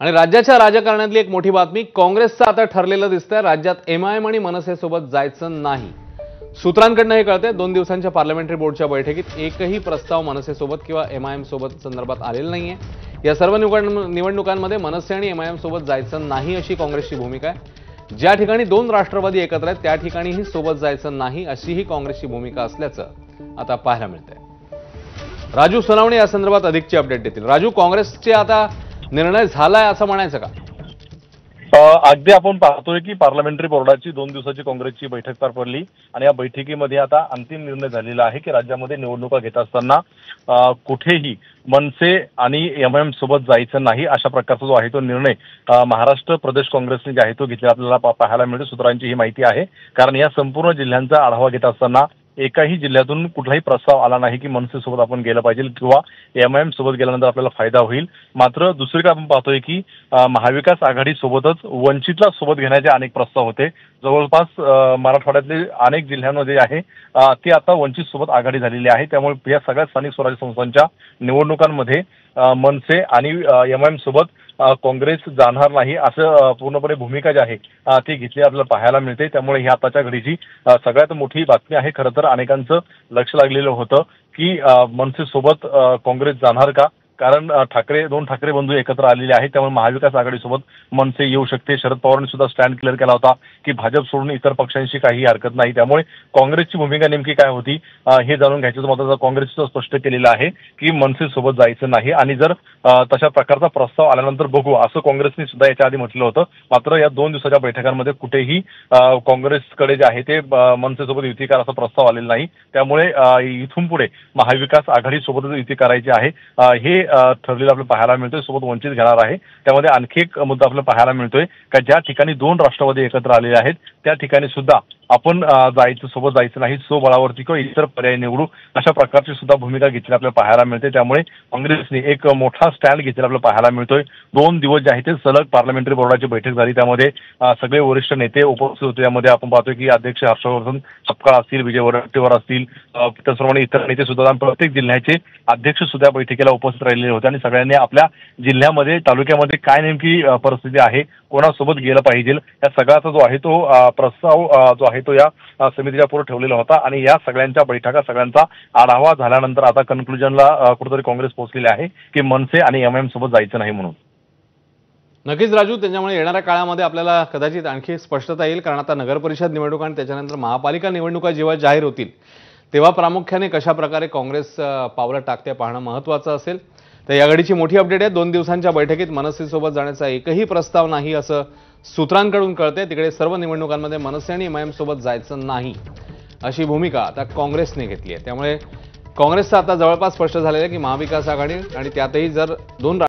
आणि राज्याच्या राजकारणातली एक मोठी बातमी, काँग्रेसचं आता ठरलेलं दिसतंय, राज्यात एमआयएम आणि मनसे सोबत जायचं नाही। सूत्रांकडून हे कळतंय, 2 दिवसांच्या पार्लमेंटरी बोर्डच्या बैठकीत एकही प्रस्ताव मनसे सोबत किंवा एमआयएम सोबत संदर्भात आलेला नाहीये। या सर्व निवडणुकांमध्ये मनसे आणि एमआयएम सोबत जायचं नाही अशी काँग्रेसची भूमिका आहे। ज्या ठिकाणी 2 राष्ट्रवादी एकत्र आहेत त्या ठिकाणीही सोबत जायचं नाही अशीही काँग्रेसची भूमिका असल्याचं आता पाहायला मिळतंय। राजू सोनावणे या संदर्भात अधिकची अपडेट देतील। राजू, काँग्रेसचे आता निर्णय झालाय असं म्हणायचं का? अगदी आपण पाहतोय की पार्लमेंटरी बोर्डाची 2 दिवसाची काँग्रेसची बैठक पार पडली आणि या बैठकीमध्ये आता अंतिम निर्णय झालेला आहे की राज्यामध्ये निवडणुका घेत असताना कुठेही मनसे आणि एमआयएम सोबत जायचं नाही अशा प्रकारचा जो आहे तो निर्णय महाराष्ट्र प्रदेश काँग्रेसने जे आहे तो घेतला आपल्याला पाहायला मिळते। सूत्रांची ही माहिती आहे, कारण या संपूर्ण जिल्ह्यांचा आढावा घेत असताना एकाही जिल्ह्यातून कुठलाही प्रस्ताव आला नाही की मनसे सोबत आपण गेलं पाहिजे किंवा एमआयएम सोबत गेल्यानंतर आपल्याला फायदा होईल। मात्र दुसरीकडे आपण पाहतोय की महाविकास आघाडी सोबतच वंचितला सोबत घेण्याचे अनेक प्रस्ताव होते। जवळपास मराठवाड्यातले अनेक जिल्ह्यांमध्ये आहे ते आता वंचित सोबत आघाडी झालेली आहे। त्यामुळे या सगळ्या स्थानिक स्वराज्य संस्थांच्या निवडणुकांमध्ये मनसे आणि एमआयएम सोबत काँग्रेस जाणार नाही असं पूर्णपणे भूमिका जी आहे ती घेतली आपल्याला पाहायला मिळते। त्यामुळे ही आताच्या घडीची सगळ्यात मोठी बातमी आहे। खरं तर अनेकांचं लक्ष लागलेलं होतं की मनसे सोबत काँग्रेस जाणार का, कारण 2 ठाकरे बंधू एकत्र आलेले आहेत, त्यामुळे महाविकास आघाडीसोबत मनसे येऊ शकते। शरद पवारांनी सुद्धा स्टँड क्लिअर केला होता की भाजप सोडून इतर पक्षांशी काही हरकत नाही। त्यामुळे काँग्रेसची भूमिका नेमकी काय होती हे जाणून घ्यायचं मात्र काँग्रेसचं स्पष्ट केलेलं आहे की मनसे सोबत जायचं नाही आणि जर तशा प्रकारचा प्रस्ताव आल्यानंतर बघू असं काँग्रेसने सुद्धा याच्या आधी म्हटलं होतं। मात्र या 2 दिवसाच्या बैठकांमध्ये कुठेही काँग्रेसकडे जे आहे ते मनसे सोबत युती करा असा प्रस्ताव आलेला नाही। त्यामुळे इथून पुढे महाविकास आघाडी सोबतच युती करायची आहे हे ठरलेलं आपल्याला पाहायला मिळतोय। सोबत वंचित घेणार आहे। त्यामध्ये आणखी एक मुद्दा आपल्याला पाहायला मिळतोय का ज्या ठिकाणी 2 राष्ट्रवादी एकत्र आलेले आहेत त्या ठिकाणी सुद्धा आपण सोबत जायचं नाही, स्वबळावरती किंवा इतर पर्याय निवडू अशा प्रकारची सुद्धा भूमिका घेतली आपल्याला पाहायला मिळते। त्यामुळे काँग्रेसने एक मोठा स्टँड घेतलेला आपल्याला पाहायला मिळतोय। 2 दिवस जे आहे ते सलग पार्लमेंटरी बोर्डाची बैठक झाली, त्यामध्ये सगळे वरिष्ठ नेते उपस्थित होते। त्यामध्ये आपण पाहतोय की अध्यक्ष हर्षवर्धन सपकाळ असतील, विजय वडेट्टीवार असतील, त्याचप्रमाणे इतर नेते सुद्धा, प्रत्येक जिल्ह्याचे अध्यक्ष सुद्धा बैठकीला उपस्थित राहिलेले होते आणि सगळ्यांनी आपल्या जिल्ह्यामध्ये तालुक्यामध्ये काय नेमकी परिस्थिती आहे, कोणासोबत गेलं पाहिजे या सगळ्याचा जो आहे तो प्रस्ताव जो आहे तो या समितीच्या पुढे ठेवलेला होता आणि या सगळ्यांच्या बैठका सगळ्यांचा आढावा झाल्यानंतर आता कन्क्लुजनला कुठेतरी काँग्रेस पोहोचलेली आहे की मनसे आणि एमआयएम सोबत जायचं नाही म्हणून। नक्कीच राजू, त्याच्यामुळे येणाऱ्या काळामध्ये आपल्याला कदाचित आणखी स्पष्टता येईल, कारण आता नगर परिषद निवडणुका आणि त्याच्यानंतर महापालिका निवडणुका जेव्हा जाहीर होतील तेव्हा प्रामुख्याने कशा प्रकारे काँग्रेस पावलं टाकते पाहणं महत्त्वाचं असेल। तर या घडीची मोठी अपडेट आहे, 2 दिवसांच्या बैठकीत मनसे सोबत जाण्याचा एकही प्रस्ताव नाही असं सूत्रांकडून कळतंय। तिकडे सर्व निवडणुकांमध्ये मनसे आणि एमआयएम सोबत जायचं नाही अशी भूमिका आता काँग्रेसने घेतली आहे। त्यामुळे काँग्रेसचं आता जवळपास स्पष्ट झालेलं आहे की महाविकास आघाडी आणि त्यातही जर 2